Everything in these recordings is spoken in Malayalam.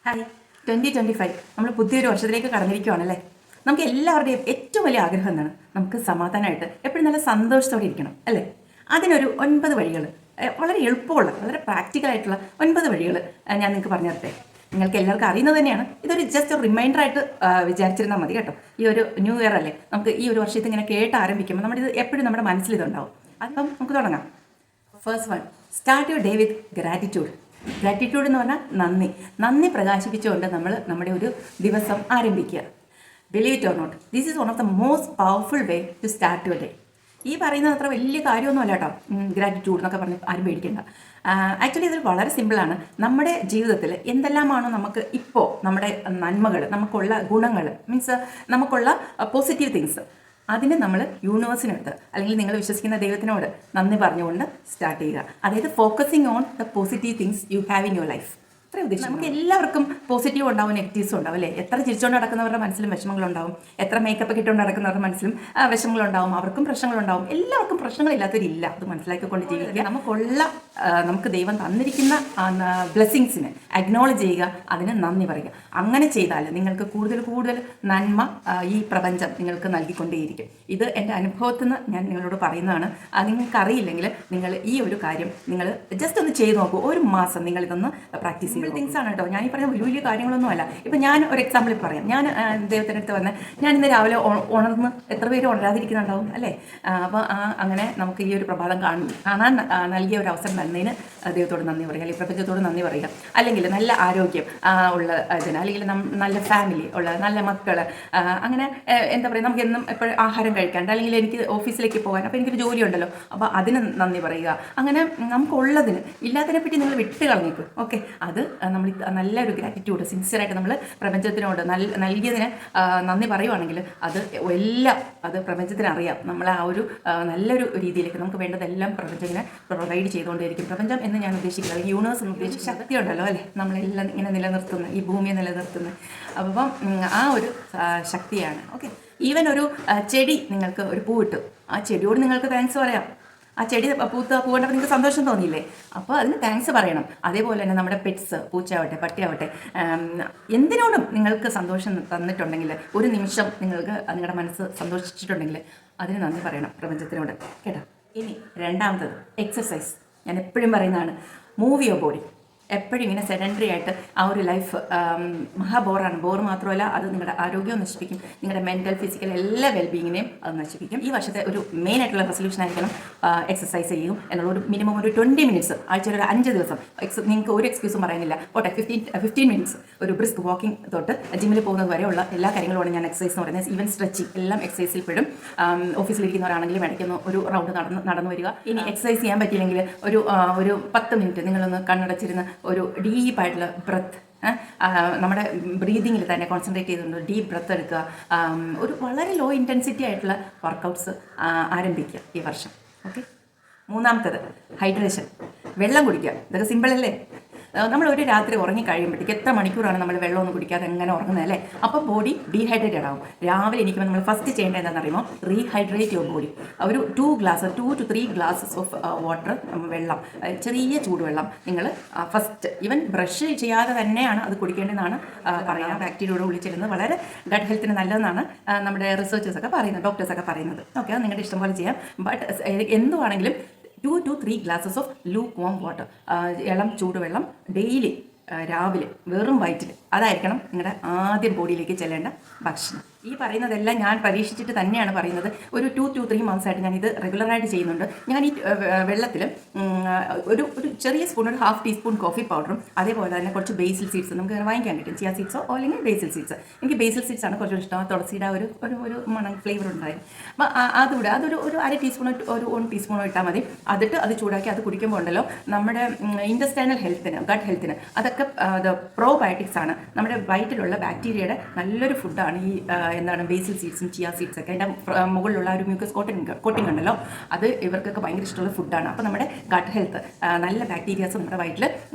ഹായ് 2025 നമ്മൾ പുതിയൊരു വർഷത്തിലേക്ക് കടന്നിരിക്കുകയാണല്ലേ. നമുക്ക് എല്ലാവരുടെയും ഏറ്റവും വലിയ ആഗ്രഹം എന്താണ്? നമുക്ക് സമാധാനമായിട്ട് എപ്പോഴും നല്ല സന്തോഷത്തോടെ ഇരിക്കണം അല്ലേ. അതിനൊരു 9 വഴികൾ, വളരെ എളുപ്പമുള്ള വളരെ പ്രാക്ടിക്കലായിട്ടുള്ള 9 വഴികൾ ഞാൻ നിങ്ങൾക്ക് പറഞ്ഞു തരട്ടെ. നിങ്ങൾക്ക് എല്ലാവർക്കും അറിയുന്നത് തന്നെയാണ്. ഇതൊരു ജസ്റ്റ് ഒരു റിമൈൻഡറായിട്ട് വിചാരിച്ചിരുന്നാൽ മതി കേട്ടോ. ഈ ഒരു ന്യൂ ഇയർ അല്ലേ, നമുക്ക് ഈ ഒരു വർഷത്തിൽ ഇങ്ങനെ കേട്ട് ആരംഭിക്കുമ്പോൾ നമ്മുടെ ഇത് എപ്പോഴും നമ്മുടെ മനസ്സിൽ ഇതുണ്ടാവും. അപ്പം നമുക്ക് തുടങ്ങാം. First one, start your day with gratitude. Gratitude എന്ന് പറഞ്ഞാൽ നന്ദി പ്രകാശിപ്പിച്ചുകൊണ്ട് നമ്മൾ നമ്മുടെ ഒരു ദിവസം ആരംഭിക്കുക. Believe it or not, this is one of the most powerful way to start your day. ഈ പറയുന്നത് അത്ര വലിയ കാര്യമൊന്നുമല്ല കേട്ടോ. ഗ്രാറ്റിറ്റ്യൂഡ് എന്നൊക്കെ പറഞ്ഞ് ആരും പേടിക്കേണ്ട. ആക്ച്വലി ഇത് വളരെ സിമ്പിളാണ്. നമ്മുടെ ജീവിതത്തിൽ എന്തെല്ലാമാണോ നമുക്ക് ഇപ്പോൾ നമ്മുടെ നന്മകൾ, നമുക്കുള്ള ഗുണങ്ങൾ, മീൻസ് നമുക്കുള്ള പോസിറ്റീവ് തിങ്സ്, അതിന് നമ്മൾ യൂണിവേഴ്സിനടുത്ത് അല്ലെങ്കിൽ നിങ്ങൾ വിശ്വസിക്കുന്ന ദൈവത്തിനോട് നന്ദി പറഞ്ഞുകൊണ്ട് സ്റ്റാർട്ട് ചെയ്യുക. അതായത് focusing on the positive things you have in your life. അത്രയും ഉദ്ദേശം. നമുക്ക് എല്ലാവർക്കും പോസിറ്റീവ് ഉണ്ടാവും, നെഗറ്റീവ്സും ഉണ്ടാവും അല്ലേ. എത്ര ചിരിച്ചുകൊണ്ട് നടക്കുന്നവരുടെ മനസ്സിലും വിഷമങ്ങളുണ്ടാവും, എത്ര മേക്കപ്പ് ഒക്കെ ഇട്ടുകൊണ്ട് നടക്കുന്നവരുടെ മനസ്സിലും വിഷമങ്ങളുണ്ടാവും, അവർക്കും പ്രശ്നങ്ങളുണ്ടാവും. എല്ലാവർക്കും പ്രശ്നങ്ങളില്ലാത്തവരില്ല. അത് മനസ്സിലാക്കിക്കൊണ്ട് ജീവിക്കുക. നമുക്ക് ദൈവം തന്നിരിക്കുന്ന ബ്ലെസ്സിങ്സിന് അക്നോളജ് ചെയ്യുക, അതിന് നന്ദി പറയുക. അങ്ങനെ ചെയ്താൽ നിങ്ങൾക്ക് കൂടുതൽ കൂടുതൽ നന്മ ഈ പ്രപഞ്ചം നിങ്ങൾക്ക് നൽകിക്കൊണ്ടേയിരിക്കും. ഇത് എൻ്റെ അനുഭവത്തിൽ നിന്ന് ഞാൻ നിങ്ങളോട് പറയുന്നതാണ്. നിങ്ങൾക്കറിയില്ലെങ്കിൽ നിങ്ങൾ ഈ ഒരു കാര്യം നിങ്ങൾ ജസ്റ്റ് ഒന്ന് ചെയ്ത് നോക്കൂ. ഒരു മാസം നിങ്ങളിതൊന്ന് പ്രാക്ടീസ് ചെയ്യുക. തിങ്സ് ആണ് കേട്ടോ. ഞാൻ ഈ പറഞ്ഞ വലിയ വലിയ കാര്യങ്ങളൊന്നും അല്ല. ഇപ്പം ഞാൻ ഒരു എക്സാമ്പിൾ പറയാം. ഞാൻ ദൈവത്തിൻ്റെ അടുത്ത് വന്ന് ഞാൻ ഇന്ന് രാവിലെ ഉണർന്ന്, എത്ര പേര് ഉണരാതിരിക്കുന്നുണ്ടാവും അല്ലേ. അപ്പോൾ അങ്ങനെ നമുക്ക് ഈ ഒരു പ്രഭാതം കാണാൻ നൽകിയ ഒരു അവസരം തന്നതിന് ദൈവത്തോട് നന്ദി പറയുക, അല്ലെങ്കിൽ പ്രപഞ്ചത്തോട് നന്ദി പറയുക. അല്ലെങ്കിൽ നല്ല ആരോഗ്യം ഉള്ള ഇതിന്, അല്ലെങ്കിൽ നല്ല ഫാമിലി ഉള്ള നല്ല മക്കൾ, അങ്ങനെ എന്താ പറയുക, നമുക്ക് എന്നും എപ്പോഴും ആഹാരം കഴിക്കാണ്ട്, അല്ലെങ്കിൽ എനിക്ക് ഓഫീസിലേക്ക് പോകാൻ, അപ്പോൾ എനിക്കൊരു ജോലി ഉണ്ടല്ലോ, അപ്പോൾ അതിന് നന്ദി പറയുക. അങ്ങനെ നമുക്കുള്ളതിന് ഇല്ലാത്തതിനെ പറ്റി നിങ്ങൾ വിട്ട് കളഞ്ഞേക്കും. ഓക്കെ, അത് നമ്മൾ നല്ലൊരു ഗ്രാറ്റിറ്റ്യൂഡ് സിൻസിയറായിട്ട് നമ്മൾ പ്രപഞ്ചത്തിനോട് നൽകിയതിന് നന്ദി പറയുവാണെങ്കിൽ അത് എല്ലാം അത് പ്രപഞ്ചത്തിന് അറിയാം. നമ്മൾ ആ ഒരു നല്ലൊരു രീതിയിലേക്ക് നമുക്ക് വേണ്ടതെല്ലാം പ്രപഞ്ചത്തിന് പ്രൊവൈഡ് ചെയ്തുകൊണ്ടേയിരിക്കും. പ്രപഞ്ചം എന്ന് ഞാൻ ഉദ്ദേശിക്കുന്നത്, അല്ലെങ്കിൽ യൂണിവേഴ്സ് എന്ന് ഉദ്ദേശിച്ച ശക്തി ഉണ്ടല്ലോ അല്ലേ, നമ്മളെല്ലാം ഇങ്ങനെ നിലനിർത്തുന്ന, ഈ ഭൂമിയെ നിലനിർത്തുന്ന. അപ്പം ആ ഒരു ശക്തിയാണ്. ഓക്കെ, ഈവൻ ഒരു ചെടി, നിങ്ങൾക്ക് ഒരു പൂ ഇട്ടു, ആ ചെടിയോട് നിങ്ങൾക്ക് താങ്ക്സ് പറയാം. ആ ചെടി പൂണ്ടപ്പോൾ നിങ്ങൾക്ക് സന്തോഷം തോന്നിയില്ലേ, അപ്പോൾ അതിന് താങ്ക്സ് പറയണം. അതേപോലെ തന്നെ നമ്മുടെ പെറ്റ്സ്, പൂച്ചയാവട്ടെ പട്ടിയാവട്ടെ, എന്തിനോടും നിങ്ങൾക്ക് സന്തോഷം തന്നിട്ടുണ്ടെങ്കിൽ, ഒരു നിമിഷം നിങ്ങൾക്ക് നിങ്ങളുടെ മനസ്സ് സന്തോഷിച്ചിട്ടുണ്ടെങ്കിൽ അതിന് നന്ദി പറയണം പ്രപഞ്ചത്തിനോട് കേട്ടോ. ഇനി രണ്ടാമത്തത് എക്സസൈസ്. ഞാൻ എപ്പോഴും പറയുന്നതാണ്, മൂവ് യുവർ ബോഡി. എപ്പോഴും ഇങ്ങനെ സെഡൻഡറി ആയിട്ട് ആ ഒരു ലൈഫ് മഹാബോറാണ്. ബോർ മാത്രമല്ല, അത് നിങ്ങളുടെ ആരോഗ്യവും നശിപ്പിക്കും, നിങ്ങളുടെ മെൻ്റൽ ഫിസിക്കൽ എല്ലാ വെൽബീങ്ങിനെയും അത് നശിപ്പിക്കും. ഈ വർഷത്തെ ഒരു മെയിൻ ആയിട്ടുള്ള റെസൊല്യൂഷൻ ആയിരിക്കണം എക്സസൈസ് ചെയ്യും എന്നുള്ള ഒരു മിനിമം ഒരു 20 മിനിറ്റ്സ്, ആഴ്ചയിൽ ഒരു 5 ദിവസം. നിങ്ങൾക്ക് ഒരു എക്സ്ക്യൂസും പറയുന്നില്ല. ഓട്ടെ 15 മിനിറ്റ്സ് ഒരു ബ്രിസ്ക് വാക്കിംഗ് തൊട്ട് ജിമ്മിൽ പോകുന്നത് വരെയുള്ള എല്ലാ കാര്യങ്ങളുമാണ് ഞാൻ എക്സസൈസ് എന്ന് പറയുന്നത്. ഈവൻ സ്ട്രെച്ചിങ് എല്ലാം എക്സസൈസിൽ പെടും. ഓഫീസിലിരിക്കുന്നവരാണെങ്കിലും ഇടയ്ക്കൊന്ന് ഒരു റൗണ്ട് നടന്നു വരിക. ഇനി എക്സസൈസ് ചെയ്യാൻ പറ്റിയില്ലെങ്കിൽ ഒരു 10 മിനിറ്റ് നിങ്ങളൊന്ന് കണ്ണടച്ചിരുന്ന് ഒരു ഡീപ്പായിട്ടുള്ള ബ്രത്ത്, നമ്മുടെ ബ്രീതിങ്ങിൽ തന്നെ കോൺസെൻട്രേറ്റ് ചെയ്തുകൊണ്ട് ഡീപ്പ് ബ്രത്ത് എടുക്കുക. ഒരു വളരെ ലോ ഇൻറ്റൻസിറ്റി ആയിട്ടുള്ള വർക്കൗട്ട്സ് ആരംഭിക്കുക ഈ വർഷം. ഓക്കെ, മൂന്നാമത്തത് ഹൈഡ്രേഷൻ. വെള്ളം കുടിക്കുക. ഇതൊക്കെ സിമ്പിളല്ലേ. നമ്മൾ ഒരു രാത്രി ഉറങ്ങി കഴിയുമ്പോഴത്തേക്ക് എത്ര മണിക്കൂറാണ് നമ്മൾ വെള്ളമൊന്നും കുടിക്കാതെ എങ്ങനെ ഉറങ്ങുന്നത് അല്ലേ. അപ്പോൾ ബോഡി ഡീഹൈഡ്രേറ്റഡ് ആവും. രാവിലെ എണീക്കുമ്പോൾ നമ്മൾ ഫസ്റ്റ് ചെയ്യേണ്ടത് എന്താണെന്ന് അറിയുമോ, റീഹൈഡ്രേറ്റ് യുവർ ബോഡി. ഒരു 2 to 3 ഗ്ലാസസ് ഓഫ് വാട്ടർ, വെള്ളം, ചെറിയ ചൂടുവെള്ളം നിങ്ങൾ ഫസ്റ്റ്, ഈവൻ ബ്രഷ് ചെയ്യാതെ തന്നെയാണ് അത് കുടിക്കേണ്ടതെന്നാണ് പറയാം. ബാക്ടീരിയയോട് വിളിച്ചിരുന്നത് വളരെ ഗട്ട് ഹെൽത്തിന് നല്ലതെന്നാണ് നമ്മുടെ റിസർച്ചേഴ്സൊക്കെ പറയുന്നത്, ഡോക്ടേഴ്സൊക്കെ പറയുന്നത്. ഓക്കെ, അത് നിങ്ങളുടെ ഇഷ്ടം പോലെ ചെയ്യാം. ബട്ട് എന്തുവാണെങ്കിലും 2 to 3 glasses of lukewarm water, ഇളം ചൂടുവെള്ളം ഡെയിലി രാവിലെ വെറും വയറ്റിൽ, അതായിരിക്കണം നിങ്ങളുടെ ആദ്യം ബോഡിയിലേക്ക് ചെല്ലേണ്ട ഭക്ഷണം. ഈ പറയുന്നതെല്ലാം ഞാൻ പരീക്ഷിച്ചിട്ട് തന്നെയാണ് പറയുന്നത്. ഒരു 2 to 3 months ആയിട്ട് ഞാനിത് റെഗുലറായിട്ട് ചെയ്യുന്നുണ്ട്. ഞാൻ ഈ വെള്ളത്തിൽ ഒരു ചെറിയ സ്പൂൺ, ഒരു 1/2 ടീസ്പൂൺ കോഫി പൗഡറും, അതേപോലെ തന്നെ കുറച്ച് ബേസിൽ സീഡ്സ് നമുക്ക് വാങ്ങിക്കാൻ കിട്ടും. ചിയ സീഡ്സോ അല്ലെങ്കിൽ ബേസിൽ സീഡ്സ്. എനിക്ക് ബേസിൽ സീഡ്സ് ആണ് കുറച്ചുകൂടി ഇഷ്ടം. തുളസിയുടെ ഒരു മണം ഫ്ലേവർ ഉണ്ടായി. അപ്പോൾ അതുകൂടെ അതൊരു 1/2 ടീസ്പൂണോ 1 ടീസ്പൂണോ ഇട്ടാൽ മതി. അതിട്ട് അത് ചൂടാക്കി അത് കുടിക്കുമ്പോൾ ഉണ്ടല്ലോ, നമ്മുടെ ഇൻറ്റസ്റ്റൈനൽ ഹെൽത്തിന്, ഗട്ട് ഹെൽത്തിന് അതൊക്കെ പ്രോബയോട്ടിക്സ് ആണ്. നമ്മുടെ വയറ്റിലുള്ള ബാക്ടീരിയയുടെ നല്ലൊരു ഫുഡാണ് ഈ എന്താണ് ബേസിൽ സീഡ്സും ചിയ സീഡ്സ് ഒക്കെ. അതിൻ്റെ മുകളിലുള്ള ഒരു മ്യൂക്കസ് കോട്ടിംഗ് ഉണ്ടല്ലോ, അത് ഇവർക്കൊക്കെ ഭയങ്കര ഇഷ്ടമുള്ള ഫുഡാണ്. അപ്പോൾ നമ്മുടെ ഗട്ട് ഹെൽത്ത്, നല്ല ബാക്ടീരിയാസ് നമ്മുടെ വയറ്റിൽ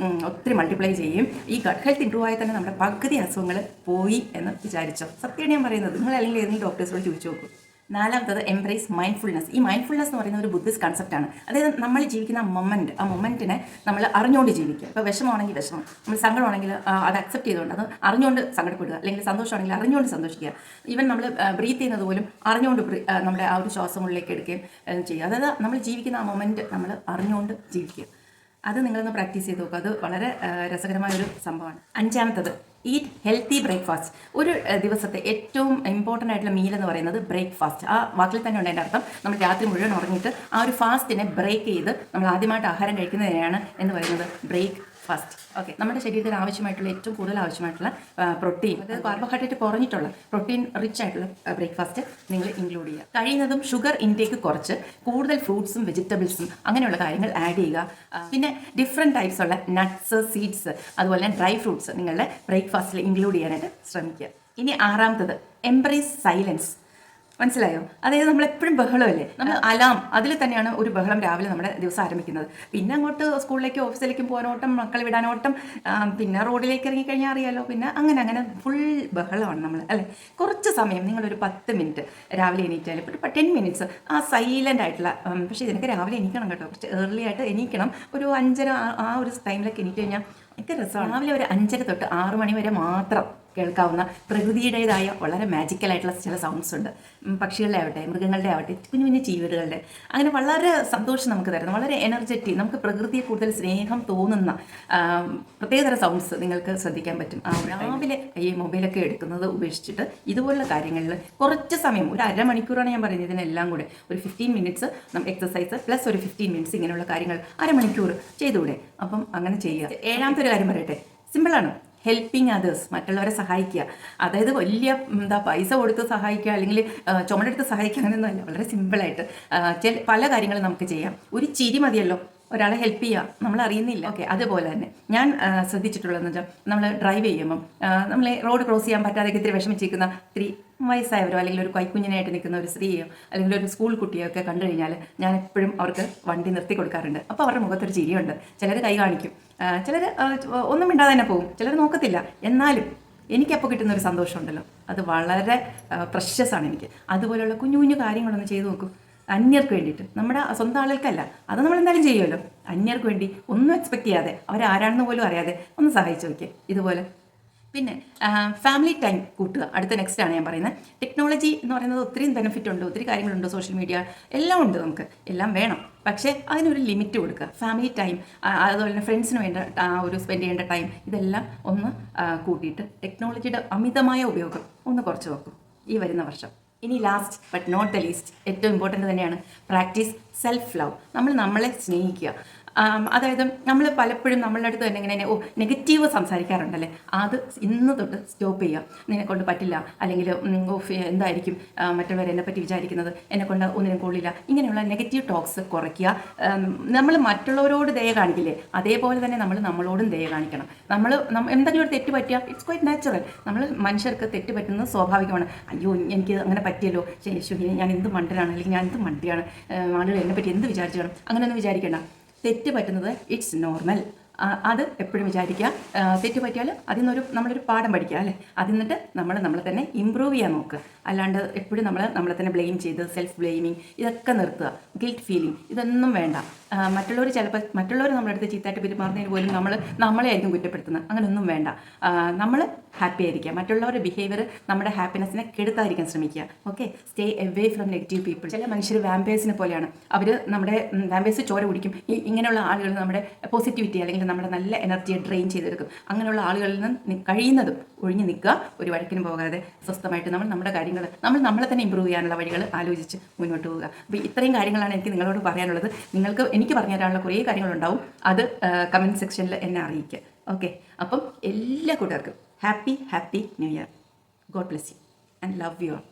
ഒത്തിരി മൾട്ടിപ്ലൈ ചെയ്യും. ഈ ഗട്ട് ഹെൽത്ത് ഇമ്പ്രൂവ് ആയാൽ തന്നെ നമ്മുടെ പകുതി അസുഖങ്ങൾ പോയി എന്ന് വിചാരിച്ചോ. സത്യമാണ് ഞാൻ പറയുന്നത്. നിങ്ങൾ അല്ലെങ്കിൽ ഏതെങ്കിലും ഡോക്ടേഴ്സോട് ചോദിച്ചു നോക്കും. നാലാമത്തത് എംബ്രേസ് മൈൻഡ്ഫുൾനെസ്. ഈ മൈൻഡ്ഫുൾനെസ് എന്ന് പറയുന്ന ഒരു ബുദ്ധിസ്റ്റ് കൺസെപ്റ്റാണ്. അതായത് നമ്മൾ ജീവിക്കുന്ന ആ മൊമെൻറ്റിനെ നമ്മൾ അറിഞ്ഞുകൊണ്ട് ജീവിക്കുക. ഇപ്പോൾ വിഷമമാണെങ്കിൽ വിഷമം, നമ്മൾ സങ്കടമാണെങ്കിൽ അത് അക്സെപ്റ്റ് ചെയ്തുകൊണ്ട് അത് അറിഞ്ഞുകൊണ്ട് സങ്കടപ്പെടുക, അല്ലെങ്കിൽ സന്തോഷമാണെങ്കിൽ അറിഞ്ഞുകൊണ്ട് സന്തോഷിക്കുക. ഈവൻ നമ്മൾ ബ്രീത്ത് ചെയ്യുന്നത് പോലും അറിഞ്ഞുകൊണ്ട് നമ്മുടെ ആ ഒരു ശ്വാസം ഉള്ളിലേക്ക് എടുക്കുകയും ചെയ്യുക. അതായത് നമ്മൾ ജീവിക്കുന്ന ആ മൊമെൻറ്റ് നമ്മൾ അറിഞ്ഞുകൊണ്ട് ജീവിക്കുക. അത് നിങ്ങളൊന്ന് പ്രാക്ടീസ് ചെയ്ത് നോക്കുക. അത് വളരെ രസകരമായൊരു സംഭവമാണ്. അഞ്ചാമത്തത് ഈറ്റ് ഹെൽത്തി ബ്രേക്ക്ഫാസ്റ്റ്. ഒരു ദിവസത്തെ ഏറ്റവും ഇമ്പോർട്ടൻ്റ് ആയിട്ടുള്ള മീൽ എന്ന് പറയുന്നത് ബ്രേക്ക്ഫാസ്റ്റ്. ആ വാക്കിൽ തന്നെ ഉണ്ട് അതിൻ്റെ അർത്ഥം. നമ്മൾ രാത്രി മുഴുവൻ ഉറങ്ങിയിട്ട് ആ ഒരു ഫാസ്റ്റിനെ ബ്രേക്ക് ചെയ്ത് നമ്മൾ ആദ്യമായിട്ട് ആഹാരം കഴിക്കുന്നതിനെയാണ് എന്ന് പറയുന്നത് ബ്രേക്ക് ഫാസ്റ്റ്. ഓക്കെ, നമ്മുടെ ശരീരത്തിന് ആവശ്യമായിട്ടുള്ള ഏറ്റവും കൂടുതൽ ആവശ്യമായിട്ടുള്ള പ്രോട്ടീൻ, അതായത് കാർബോഹൈഡ്രേറ്റ് കുറഞ്ഞിട്ടുള്ള പ്രോട്ടീൻ റിച്ച് ആയിട്ടുള്ള ബ്രേക്ക്ഫാസ്റ്റ് നിങ്ങൾ ഇൻക്ലൂഡ് ചെയ്യുക. കഴിയുന്നതും ഷുഗർ ഇൻടേക്ക് കുറച്ച് കൂടുതൽ ഫ്രൂട്ട്സും വെജിറ്റബിൾസും അങ്ങനെയുള്ള കാര്യങ്ങൾ ആഡ് ചെയ്യുക. പിന്നെ ഡിഫറെൻറ്റ് ടൈപ്സ് ഉള്ള നട്ട്സ്, സീഡ്സ്, അതുപോലെ തന്നെ ഡ്രൈ ഫ്രൂട്ട്സ് നിങ്ങളുടെ ബ്രേക്ക്ഫാസ്റ്റിൽ ഇൻക്ലൂഡ് ചെയ്യാനായിട്ട് ശ്രമിക്കുക. ഇനി ആറാമത്തത് എംബ്രേസ് സൈലൻസ്. മനസ്സിലായോ? അതായത് നമ്മളെപ്പോഴും ബഹളമല്ലേ, നമ്മൾ അലാം അതിൽ തന്നെയാണ് ഒരു ബഹളം രാവിലെ നമ്മുടെ ദിവസം ആരംഭിക്കുന്നത്. പിന്നെ അങ്ങോട്ട് സ്കൂളിലേക്കും ഓഫീസിലേക്കും പോകാനോട്ടം, മക്കളെ വിടാനോട്ടം, പിന്നെ റോഡിലേക്ക് ഇറങ്ങിക്കഴിഞ്ഞാൽ അറിയാലോ, പിന്നെ അങ്ങനെ ഫുൾ ബഹളമാണ് നമ്മൾ അല്ലേ. കുറച്ച് സമയം നിങ്ങളൊരു 10 മിനിറ്റ് രാവിലെ എണീറ്റാലും ഒരു 10 മിനിറ്റ്സ് ആ സൈലൻ്റ് ആയിട്ടുള്ള, പക്ഷേ ഇതിനൊക്കെ രാവിലെ എണീക്കണം കേട്ടോ, കുറച്ച് ഏർലി ആയിട്ട് എണീക്കണം. ഒരു 5:30 ആ ഒരു ടൈമിലൊക്കെ എണീറ്റ് കഴിഞ്ഞാൽ എനിക്ക് രസമാണ്. രാവിലെ ഒരു 5:30 തൊട്ട് 6 മണി വരെ മാത്രം കേൾക്കാവുന്ന പ്രകൃതിയുടേതായ വളരെ മാജിക്കലായിട്ടുള്ള ചില സൗണ്ട്സ് ഉണ്ട്. പക്ഷികളുടെ ആവട്ടെ, മൃഗങ്ങളുടെ ആവട്ടെ, കുഞ്ഞു കുഞ്ഞു ജീവികളുടെ, അങ്ങനെ വളരെ സന്തോഷം നമുക്ക് തരുന്ന, വളരെ എനർജറ്റിക്, നമുക്ക് പ്രകൃതിയെ കൂടുതൽ സ്നേഹം തോന്നുന്ന പ്രത്യേകതര സൗണ്ട്സ് നിങ്ങൾക്ക് ശ്രദ്ധിക്കാൻ പറ്റും. രാവിലെ ഈ മൊബൈലൊക്കെ എടുക്കുന്നത് ഉപേക്ഷിച്ചിട്ട് ഇതുപോലുള്ള കാര്യങ്ങളിൽ കുറച്ച് സമയം, ഒരു അരമണിക്കൂറാണ് ഞാൻ പറയുന്നത്, ഇതിനെല്ലാം കൂടെ ഒരു 15 മിനിറ്റ്സ് എക്സസൈസ് പ്ലസ് ഒരു 15 മിനിറ്റ്സ് ഇങ്ങനെയുള്ള കാര്യങ്ങൾ അരമണിക്കൂർ ചെയ്തുകൂടെ? അപ്പം അങ്ങനെ ചെയ്യുക. ഏഴാമത്തെ ഒരു കാര്യം പറയട്ടെ, സിമ്പിളാണ്. ഹെൽപ്പിംഗ് അതേഴ്സ്, മറ്റുള്ളവരെ സഹായിക്കുക. അതായത് വലിയ പൈസ കൊടുത്ത് സഹായിക്കുക, അല്ലെങ്കിൽ ചുമടെടുത്ത് സഹായിക്കുക, അങ്ങനെയൊന്നുമല്ല. വളരെ സിമ്പിളായിട്ട് പല കാര്യങ്ങളും നമുക്ക് ചെയ്യാം. ഒരു ചിരി മതിയല്ലോ ഒരാളെ ഹെൽപ്പ് ചെയ്യുക, നമ്മൾ അറിയുന്നില്ല. ഓക്കെ, അതുപോലെ തന്നെ ഞാൻ ശ്രദ്ധിച്ചിട്ടുള്ളതെന്ന് വെച്ചാൽ, നമ്മൾ ഡ്രൈവ് ചെയ്യുമ്പം നമ്മൾ റോഡ് ക്രോസ് ചെയ്യാൻ പറ്റാതെ ഇത്തിരി വിഷമിച്ചിരിക്കുന്ന ഇത്തിരി വയസ്സായവരോ അല്ലെങ്കിൽ ഒരു കൈക്കുഞ്ഞിനായിട്ട് നിൽക്കുന്ന ഒരു സ്ത്രീയോ അല്ലെങ്കിൽ ഒരു സ്കൂൾ കുട്ടിയോ ഒക്കെ കണ്ടു കഴിഞ്ഞാൽ ഞാൻ എപ്പോഴും അവർക്ക് വണ്ടി നിർത്തി കൊടുക്കാറുണ്ട്. അപ്പോൾ അവരുടെ മുഖത്തൊരു ചിരിയുണ്ട്. ചിലർ കൈ കാണിക്കും, ചിലർ ഒന്നും മിണ്ടാതെ തന്നെ പോകും, ചിലർ നോക്കത്തില്ല. എന്നാലും എനിക്കപ്പോൾ കിട്ടുന്നൊരു സന്തോഷമുണ്ടല്ലോ, അത് വളരെ പ്രഷ്യസ് ആണ് എനിക്ക്. അതുപോലെയുള്ള കുഞ്ഞു കുഞ്ഞു കാര്യങ്ങളൊന്ന് ചെയ്തു നോക്കൂ. അന്യർക്ക് വേണ്ടിയിട്ട്, നമ്മുടെ സ്വന്തം ആളുകൾക്കല്ല, അത് നമ്മളെന്തായാലും ചെയ്യുമല്ലോ. അന്യർക്ക് വേണ്ടി ഒന്നും എക്സ്പെക്ട് ചെയ്യാതെ, അവരാരാണെന്ന് പോലും അറിയാതെ ഒന്ന് സഹായിച്ചു നോക്കിയേ ഇതുപോലെ. പിന്നെ ഫാമിലി ടൈം കൂട്ടുക. അടുത്ത നെക്സ്റ്റ് ആണ് ഞാൻ പറയുന്നത്. ടെക്നോളജി എന്ന് പറയുന്നത് ഒത്തിരി ബെനിഫിറ്റ് ഉണ്ട്, ഒത്തിരി കാര്യങ്ങളുണ്ട്. സോഷ്യൽ മീഡിയ എല്ലാം ഉണ്ട്, നമുക്ക് എല്ലാം വേണം. പക്ഷേ അതിനൊരു ലിമിറ്റ് കൊടുക്കുക. ഫാമിലി ടൈം, അതുപോലെ തന്നെ ഫ്രണ്ട്സിന് വേണ്ട ഒരു സ്പെൻഡ് ചെയ്യേണ്ട ടൈം, ഇതെല്ലാം ഒന്ന് കൂട്ടിയിട്ട് ടെക്നോളജിയുടെ അമിതമായ ഉപയോഗം ഒന്ന് കുറച്ച് നോക്കും ഈ വരുന്ന വർഷം. ഇനി last but not the least, ഏറ്റവും ഇമ്പോർട്ടൻ്റ് തന്നെയാണ് പ്രാക്ടീസ് സെൽഫ് ലവ്. നമ്മൾ നമ്മളെ സ്നേഹിക്കുക. അതായത് നമ്മൾ പലപ്പോഴും നമ്മളുടെ അടുത്ത് തന്നെ ഇങ്ങനെ നെഗറ്റീവ് സംസാരിക്കാറുണ്ടല്ലേ, അത് ഇന്ന് തൊട്ട് സ്റ്റോപ്പ് ചെയ്യുക. നിന്നെക്കൊണ്ട് പറ്റില്ല, അല്ലെങ്കിൽ എന്തായിരിക്കും മറ്റുള്ളവർ എന്നെപ്പറ്റി വിചാരിക്കുന്നത്, എന്നെക്കൊണ്ട് ഒന്നിനും കൊള്ളില്ല, ഇങ്ങനെയുള്ള നെഗറ്റീവ് ടോക്സ് കുറയ്ക്കുക. നമ്മൾ മറ്റുള്ളവരോട് ദയ കാണിക്കില്ലേ, അതേപോലെ തന്നെ നമ്മൾ നമ്മളോടും ദയ കാണിക്കണം. നമ്മൾ എന്തെങ്കിലും ഒരു തെറ്റ് പറ്റിയാൽ ഇറ്റ്സ് ക്വൈറ്റ് നാച്ചുറൽ. നമ്മൾ മനുഷ്യർക്ക് തെറ്റ് പറ്റുന്നത് സ്വാഭാവികമാണ്. അയ്യോ എനിക്ക് അങ്ങനെ പറ്റിയല്ലോ, ശരി ഞാൻ എന്ത് മണ്ടനാണ്, അല്ലെങ്കിൽ ഞാൻ എന്ത് മണ്ടിയാണ്, ആളുകൾ എന്നെപ്പറ്റി എന്ത് വിചാരിച്ചു കാണും, അങ്ങനെയൊന്നും വിചാരിക്കേണ്ട. തെറ്റ് പറ്റുന്നത് ഇറ്റ്സ് നോർമൽ. അത് എപ്പോഴും വിചാരിക്കുക. തെറ്റ് പറ്റിയാൽ അതിൽ നിന്നൊരു നമ്മളൊരു പാഠം പഠിക്കുക അല്ലേ, അതിൽ നിന്നിട്ട് നമ്മളെ തന്നെ ഇമ്പ്രൂവ് ചെയ്യാൻ നോക്കുക. അല്ലാണ്ട് എപ്പോഴും നമ്മളെ തന്നെ ബ്ലെയിം ചെയ്ത് സെൽഫ് ബ്ലെയിമിങ് ഇതൊക്കെ നിർത്തുക. ഗിൽറ്റ് ഫീലിംഗ് ഇതൊന്നും വേണ്ട. മറ്റുള്ളവർ നമ്മുടെ അടുത്ത് ചീത്തായിട്ട് പെരുമാറുന്നതിന് പോലും നമ്മളെ ആയിരിക്കും കുറ്റപ്പെടുത്തുന്നത്. അങ്ങനെയൊന്നും വേണ്ട. നമ്മൾ ഹാപ്പി ആയിരിക്കുക. മറ്റുള്ളവരുടെ ബിഹേവിയർ നമ്മുടെ ഹാപ്പിനെസ്സിനെ കെടുത്താതിരിക്കാൻ ശ്രമിക്കുക. Okay, stay away from negative people. ചില മനുഷ്യർ വാമ്പേഴ്സിനെ പോലെയാണ്. അവർ നമ്മുടെ വാമ്പേഴ്സ് ചോര കുടിക്കും. ഇങ്ങനെയുള്ള ആളുകൾ നമ്മുടെ പോസിറ്റിവിറ്റി അല്ലെങ്കിൽ നമ്മുടെ നല്ല എനർജിയെ ഡ്രെയിൻ ചെയ്തെടുക്കും. അങ്ങനെയുള്ള ആളുകളിൽ നിന്ന് കഴിയുന്നതും ഒഴിഞ്ഞു നിൽക്കുക. ഒരു വഴക്കിനും പോകാതെ സ്വസ്ഥമായിട്ട് നമ്മുടെ കാര്യങ്ങൾ നമ്മളെ തന്നെ ഇമ്പ്രൂവ് ചെയ്യാനുള്ള വഴികൾ ആലോചിച്ച് മുന്നോട്ട് പോവുക. അപ്പോൾ ഇത്രയും കാര്യങ്ങളാണ് എനിക്ക് നിങ്ങളോട് പറയാനുള്ളത്. എനിക്ക് പറഞ്ഞു തരാനുള്ള കുറേ കാര്യങ്ങളുണ്ടാവും. അത് കമൻറ്റ് സെക്ഷനിൽ എന്നെ അറിയിക്കുക. ഓക്കെ, അപ്പം എല്ലാ കൂട്ടുകാർക്കും happy new year. God bless you and love you all.